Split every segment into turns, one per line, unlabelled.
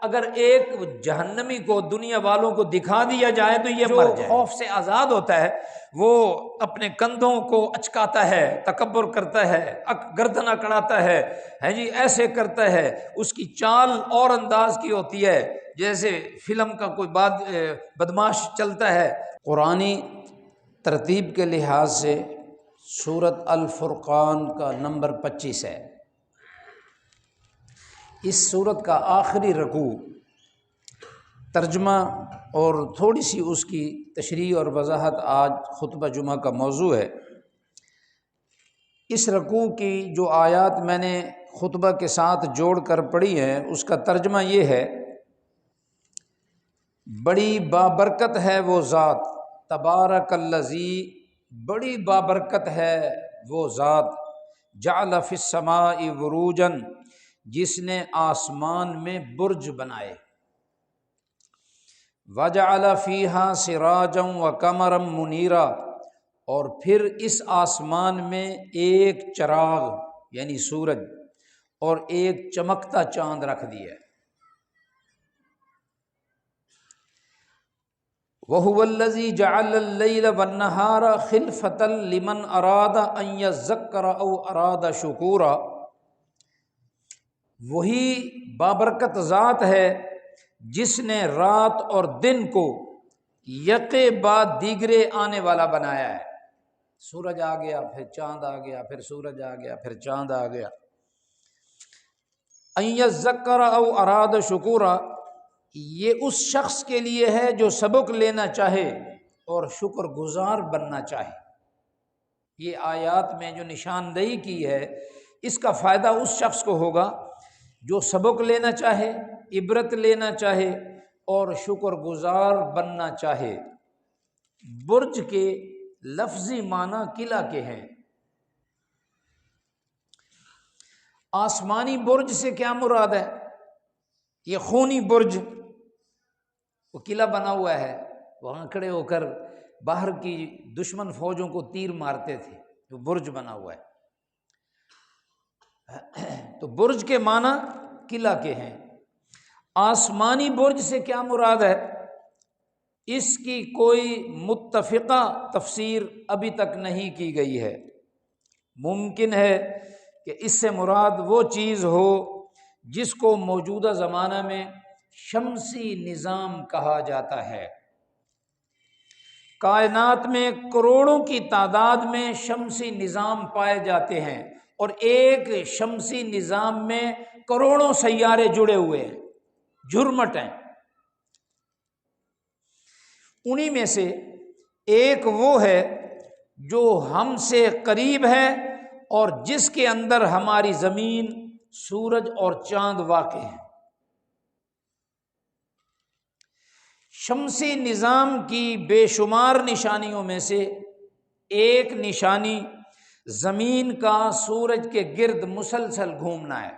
اگر ایک جہنمی کو دنیا والوں کو دکھا دیا جائے تو یہ مر جائے۔ خوف سے آزاد ہوتا ہے وہ اپنے کندھوں کو اچکاتا ہے، تکبر کرتا ہے، گردن اکڑاتا ہے جی ایسے کرتا ہے، اس کی چال اور انداز کی ہوتی ہے جیسے فلم کا کوئی بدماش چلتا ہے۔ قرآنی ترتیب کے لحاظ سے سورۃ الفرقان کا نمبر 25 ہے۔ اس سورت کا آخری رکوع ترجمہ اور تھوڑی سی اس کی تشریح اور وضاحت آج خطبہ جمعہ کا موضوع ہے۔ اس رکوع کی جو آیات میں نے خطبہ کے ساتھ جوڑ کر پڑھی ہیں اس کا ترجمہ یہ ہے: بڑی بابرکت ہے وہ ذات، تبارک الذی، بڑی بابرکت ہے وہ ذات، جعل فی السماء بروجا، جس نے آسمان میں برج بنائے، وجعل فیہا سراجا وقمرا منیرا، اور پھر اس آسمان میں ایک چراغ یعنی سورج اور ایک چمکتا چاند رکھ دیا ہے۔ وَهُوَ الَّذِي جَعَلَ اللَّيْلَ وَالنَّهَارَ خِلْفَةً لِمَنْ أَرَادَ أَنْ يَذَّكَّرَ أَوْ أَرَادَ شُكُورًا، وہی بابرکت ذات ہے جس نے رات اور دن کو یکے بعد دیگرے آنے والا بنایا ہے۔ سورج آ گیا پھر چاند آ گیا، پھر سورج آ گیا پھر چاند آ گیا۔ أَنْ يَذَّكَّرَ أَوْ أَرَادَ شُكُورًا، یہ اس شخص کے لیے ہے جو سبق لینا چاہے اور شکر گزار بننا چاہے۔ یہ آیات میں جو نشاندہی کی ہے اس کا فائدہ اس شخص کو ہوگا جو سبق لینا چاہے، عبرت لینا چاہے اور شکر گزار بننا چاہے۔ برج کے لفظی معنی قلعہ کے ہیں۔ آسمانی برج سے کیا مراد ہے؟ یہ خونی برج، وہ قلعہ بنا ہوا ہے، وہاں کھڑے ہو کر باہر کی دشمن فوجوں کو تیر مارتے تھے، جو برج بنا ہوا ہے۔ تو برج کے معنی قلعہ کے ہیں۔ آسمانی برج سے کیا مراد ہے؟ اس کی کوئی متفقہ تفسیر ابھی تک نہیں کی گئی ہے۔ ممکن ہے کہ اس سے مراد وہ چیز ہو جس کو موجودہ زمانہ میں شمسی نظام کہا جاتا ہے۔ کائنات میں کروڑوں کی تعداد میں شمسی نظام پائے جاتے ہیں اور ایک شمسی نظام میں کروڑوں سیارے جڑے ہوئے ہیں، جھرمٹ ہیں۔ انہی میں سے ایک وہ ہے جو ہم سے قریب ہے اور جس کے اندر ہماری زمین، سورج اور چاند واقع ہیں۔ شمسی نظام کی بے شمار نشانیوں میں سے ایک نشانی زمین کا سورج کے گرد مسلسل گھومنا ہے۔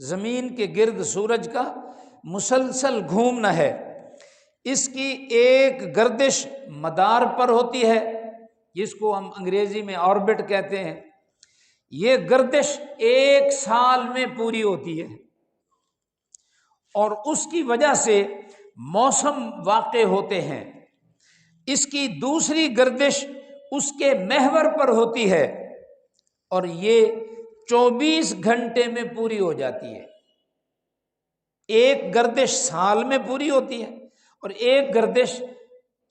زمین کے گرد سورج کا مسلسل گھومنا ہے۔ اس کی ایک گردش مدار پر ہوتی ہے جس کو ہم انگریزی میں آربٹ کہتے ہیں۔ یہ گردش ایک سال میں پوری ہوتی ہے اور اس کی وجہ سے موسم واقع ہوتے ہیں۔ اس کی دوسری گردش اس کے محور پر ہوتی ہے اور یہ 24 گھنٹے میں پوری ہو جاتی ہے۔ ایک گردش سال میں پوری ہوتی ہے اور ایک گردش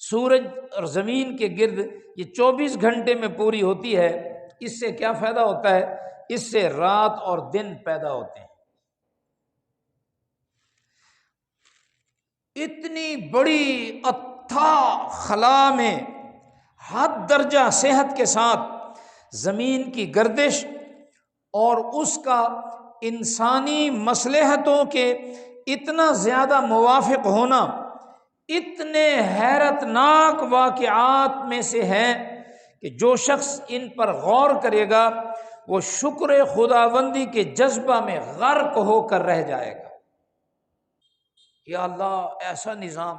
سورج اور زمین کے گرد یہ 24 گھنٹے میں پوری ہوتی ہے۔ اس سے کیا فائدہ ہوتا ہے؟ اس سے رات اور دن پیدا ہوتے ہیں۔ اتنی بڑی اتھاہ خلا میں حد درجہ صحت کے ساتھ زمین کی گردش اور اس کا انسانی مصلحتوں کے اتنا زیادہ موافق ہونا اتنے حیرت ناک واقعات میں سے ہے کہ جو شخص ان پر غور کرے گا وہ شکر خداوندی کے جذبہ میں غرق ہو کر رہ جائے گا۔ یا اللہ، ایسا نظام،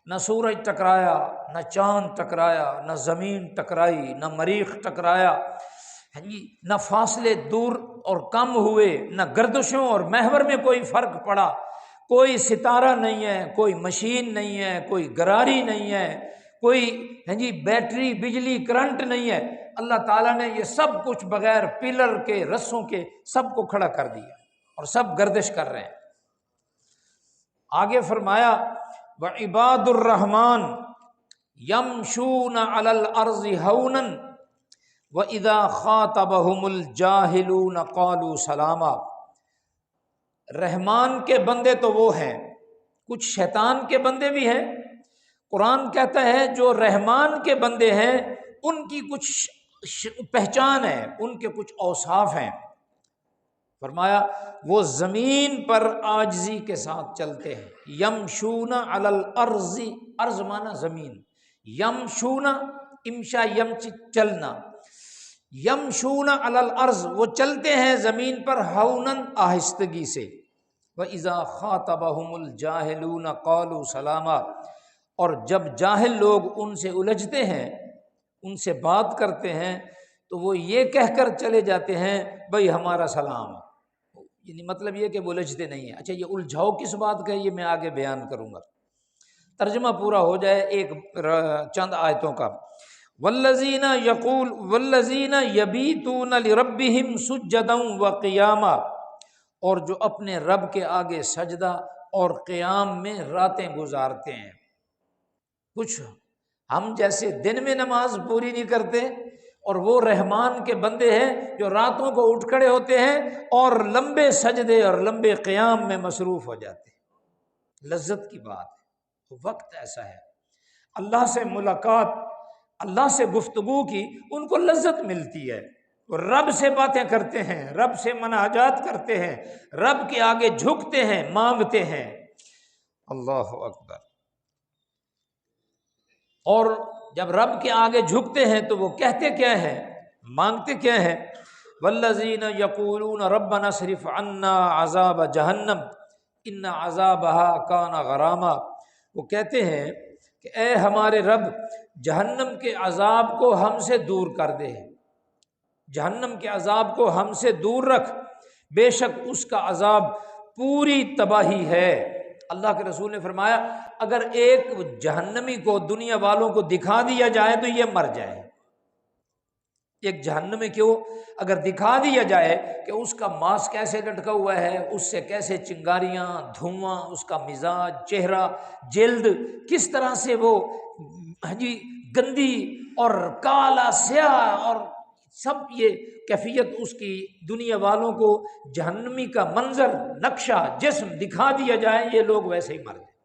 نہ سورج ٹکرایا، نہ چاند ٹکرایا، نہ زمین ٹکرائی، نہ مریخ ٹکرایا، جی نہ فاصلے دور اور کم ہوئے، نہ گردشوں اور محور میں کوئی فرق پڑا، کوئی ستارہ نہیں ہے، کوئی مشین نہیں ہے، کوئی گراری نہیں ہے، کوئی جی بیٹری بجلی کرنٹ نہیں ہے۔ اللہ تعالیٰ نے یہ سب کچھ بغیر پلر کے رسوں کے سب کو کھڑا کر دیا اور سب گردش کر رہے ہیں۔ آگے فرمایا وعباد الرحمن یمشون علی الارض ہونا وَإِذَا خَاطَبَهُمُ الْجَاهِلُونَ قَالُوا سَلَامًا۔ رحمان کے بندے تو وہ ہیں، کچھ شیطان کے بندے بھی ہیں۔ قرآن کہتا ہے جو رحمان کے بندے ہیں ان کی کچھ پہچان ہے، ان کے کچھ اوصاف ہیں۔ فرمایا وہ زمین پر عاجزی کے ساتھ چلتے ہیں۔ یمشون علی الارض، ارض مانا زمین، یمشون امشا یمچ چلنا، یمشون علی الارض وہ چلتے ہیں زمین پر ہونن آہستگی سے۔ وَإِذَا خَاطَبَهُمُ الْجَاهِلُونَ قَالُوا سَلَامًا، اور جب جاہل لوگ ان سے الجھتے ہیں، ان سے بات کرتے ہیں تو وہ یہ کہہ کر چلے جاتے ہیں بھائی ہمارا سلام، یعنی مطلب یہ کہ وہ الجھتے نہیں ہیں۔ اچھا یہ الجھاؤ کس بات کا ہے یہ میں آگے بیان کروں گا، ترجمہ پورا ہو جائے ایک چند آیتوں کا۔ والذین یبیتون لربہم سجدا وقیاما، اور جو اپنے رب کے آگے سجدہ اور قیام میں راتیں گزارتے ہیں۔ کچھ ہم جیسے دن میں نماز پوری نہیں کرتے، اور وہ رحمان کے بندے ہیں جو راتوں کو اٹھ کھڑے ہوتے ہیں اور لمبے سجدے اور لمبے قیام میں مصروف ہو جاتے ہیں۔ لذت کی بات ہے، وقت ایسا ہے، اللہ سے ملاقات، اللہ سے گفتگو کی ان کو لذت ملتی ہے، وہ رب سے باتیں کرتے ہیں، رب سے مناجات کرتے ہیں، رب کے آگے جھکتے ہیں، مانگتے ہیں۔ اللہ اکبر۔ اور جب رب کے آگے جھکتے ہیں تو وہ کہتے کیا ہیں، مانگتے کیا ہیں؟ والذین یقولون ربنا اصرف عنا عذاب جہنم ان عذابها کان غراما، وہ کہتے ہیں کہ اے ہمارے رب جہنم کے عذاب کو ہم سے دور کر دے، جہنم کے عذاب کو ہم سے دور رکھ، بے شک اس کا عذاب پوری تباہی ہے۔ اللہ کے رسول نے فرمایا اگر ایک جہنمی کو دنیا والوں کو دکھا دیا جائے تو یہ مر جائے۔ ایک جہنمی کیوں اگر دکھا دیا جائے کہ اس کا ماس کیسے لٹکا ہوا ہے، اس سے کیسے چنگاریاں، دھواں، اس کا مزاج، چہرہ، جلد کس طرح سے وہ گندی اور کالا سیاہ، اور سب یہ کیفیت اس کی دنیا والوں کو جہنمی کا منظر، نقشہ، جسم دکھا دیا جائے، یہ لوگ ویسے ہی مر جائیں،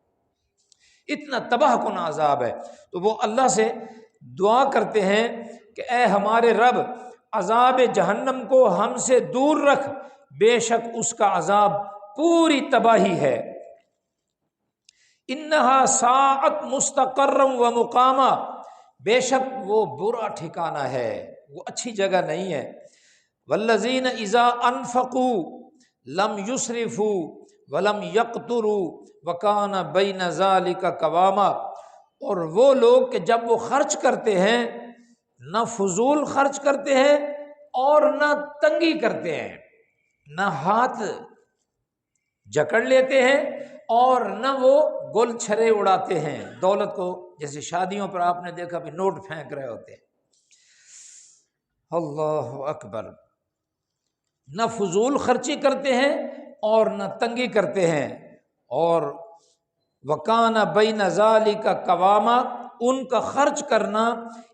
اتنا تباہ کن عذاب ہے۔ تو وہ اللہ سے دعا کرتے ہیں کہ اے ہمارے رب عذاب جہنم کو ہم سے دور رکھ، بے شک اس کا عذاب پوری تباہی ہے۔ انہا ساعت مستقرا و مقاما، بے شک وہ برا ٹھکانہ ہے، وہ اچھی جگہ نہیں ہے۔ والذین اذا انفقوا لم یسرفوا ولم یقتروا وکان بین ذلک قواما، اور وہ لوگ کہ جب وہ خرچ کرتے ہیں نہ فضول خرچ کرتے ہیں اور نہ تنگی کرتے ہیں، نہ ہاتھ جکڑ لیتے ہیں اور نہ وہ گل چھرے اڑاتے ہیں دولت کو، جیسے شادیوں پر آپ نے دیکھا بھی نوٹ پھینک رہے ہوتے ہیں۔ اللہ اکبر۔ نہ فضول خرچی کرتے ہیں اور نہ تنگی کرتے ہیں، اور وکان بین ذالک قواما، ان کا خرچ کرنا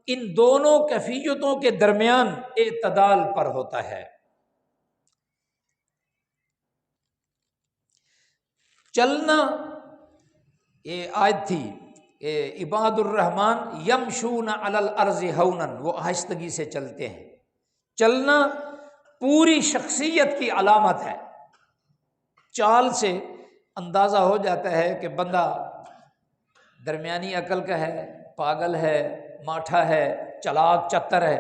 ان دونوں کیفیتوں کے درمیان اعتدال پر ہوتا ہے۔ چلنا، یہ آیت تھی عباد الرحمن یمشون علی الارض ہونا، وہ آہستگی سے چلتے ہیں۔ چلنا پوری شخصیت کی علامت ہے، چال سے اندازہ ہو جاتا ہے کہ بندہ درمیانی عقل کا ہے، پاگل ہے، ماٹھا ہے، چلاک چتر ہے،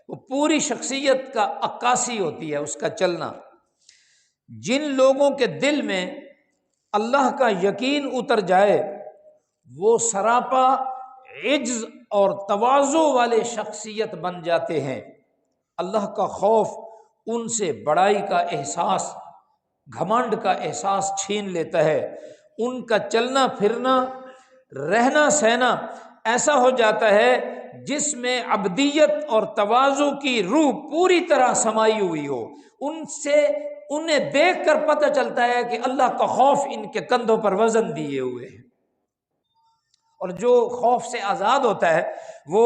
وہ پوری شخصیت کا عکاسی ہوتی ہے اس کا چلنا۔ جن لوگوں کے دل میں اللہ کا یقین اتر جائے وہ سراپا عجز اور تواضع والے شخصیت بن جاتے ہیں۔ اللہ کا خوف ان سے بڑائی کا احساس، گھمنڈ کا احساس چھین لیتا ہے۔ ان کا چلنا پھرنا، رہنا سہنا ایسا ہو جاتا ہے جس میں عبدیت اور تواضع کی روح پوری طرح سمائی ہوئی ہو۔ انہیں دیکھ کر پتہ چلتا ہے کہ اللہ کا خوف ان کے کندھوں پر وزن دیے ہوئے ہے۔ اور جو خوف سے آزاد ہوتا ہے وہ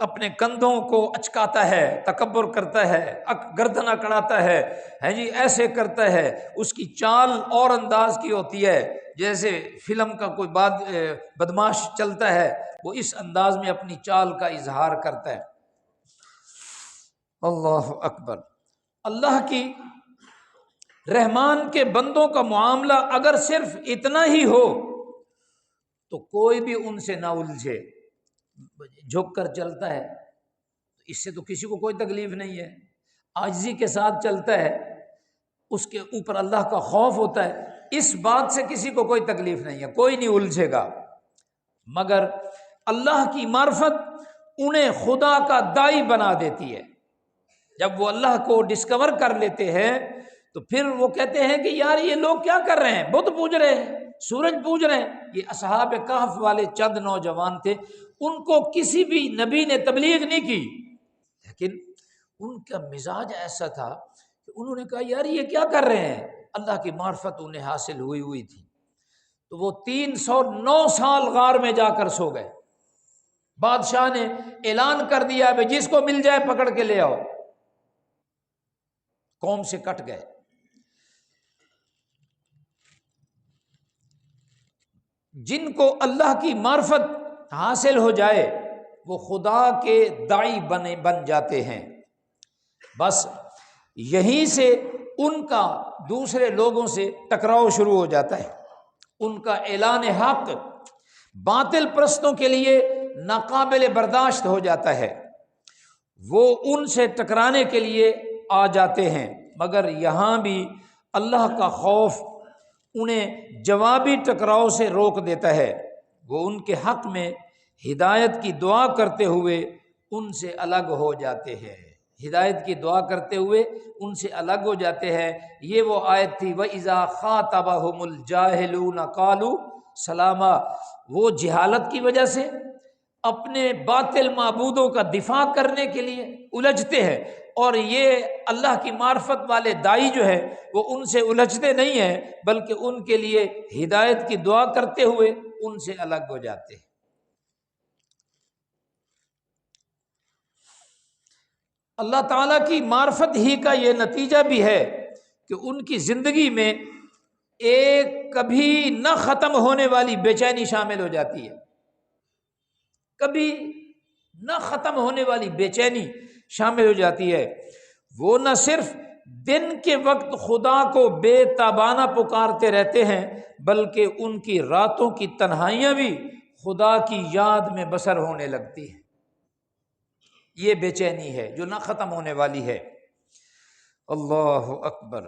اپنے کندھوں کو اچکاتا ہے، تکبر کرتا ہے، گردن اکڑاتا ہے جی، ایسے کرتا ہے۔ اس کی چال اور انداز کی ہوتی ہے، جیسے فلم کا کوئی بدماش چلتا ہے، وہ اس انداز میں اپنی چال کا اظہار کرتا ہے۔ اللہ اکبر۔ اللہ کی رحمان کے بندوں کا معاملہ اگر صرف اتنا ہی ہو تو کوئی بھی ان سے نہ الجھے، جھک کر چلتا ہے، اس سے تو کسی کو کوئی تکلیف نہیں ہے، عاجزی کے ساتھ چلتا ہے، اس کے اوپر اللہ کا خوف ہوتا ہے، اس بات سے کسی کو کوئی تکلیف نہیں ہے، کوئی نہیں الجھے گا۔ مگر اللہ کی معرفت انہیں خدا کا داعی بنا دیتی ہے۔ جب وہ اللہ کو ڈسکور کر لیتے ہیں تو پھر وہ کہتے ہیں کہ یار یہ لوگ کیا کر رہے ہیں، بت پوج رہے ہیں، سورج پوج رہے ہیں۔ یہ اصحاب کہف والے چند نوجوان تھے، ان کو کسی بھی نبی نے تبلیغ نہیں کی، لیکن ان کا مزاج ایسا تھا کہ انہوں نے کہا یار یہ کیا کر رہے ہیں۔ اللہ کی معرفت انہیں حاصل ہوئی تھی، تو وہ 309 سال غار میں جا کر سو گئے۔ بادشاہ نے اعلان کر دیا کہ جس کو مل جائے پکڑ کے لے آؤ، قوم سے کٹ گئے۔ جن کو اللہ کی معرفت حاصل ہو جائے وہ خدا کے داعی بن جاتے ہیں۔ بس یہیں سے ان کا دوسرے لوگوں سے ٹکراؤ شروع ہو جاتا ہے، ان کا اعلان حق باطل پرستوں کے لیے ناقابل برداشت ہو جاتا ہے، وہ ان سے ٹکرانے کے لیے آ جاتے ہیں۔ مگر یہاں بھی اللہ کا خوف انہیں جوابی ٹکراؤ سے روک دیتا ہے، وہ ان کے حق میں ہدایت کی دعا کرتے ہوئے ان سے الگ ہو جاتے ہیں، ہدایت کی دعا کرتے ہوئے ان سے الگ ہو جاتے ہیں۔ یہ وہ آیت تھی وَإِذَا خَاطَبَهُمُ الْجَاهِلُونَ قَالُوا سَلَامًا۔ وہ جہالت کی وجہ سے اپنے باطل معبودوں کا دفاع کرنے کے لیے الجھتے ہیں، اور یہ اللہ کی معرفت والے داعی جو ہے وہ ان سے الجھتے نہیں ہیں، بلکہ ان کے لیے ہدایت کی دعا کرتے ہوئے ان سے الگ ہو جاتے ہیں۔ اللہ تعالیٰ کی معرفت ہی کا یہ نتیجہ بھی ہے کہ ان کی زندگی میں ایک کبھی نہ ختم ہونے والی بے چینی شامل ہو جاتی ہے، کبھی نہ ختم ہونے والی بے چینی شامل ہو جاتی ہے۔ وہ نہ صرف دن کے وقت خدا کو بے تابانہ پکارتے رہتے ہیں، بلکہ ان کی راتوں کی تنہائیاں بھی خدا کی یاد میں بسر ہونے لگتی ہیں۔ یہ بے چینی ہے جو نہ ختم ہونے والی ہے۔ اللہ اکبر۔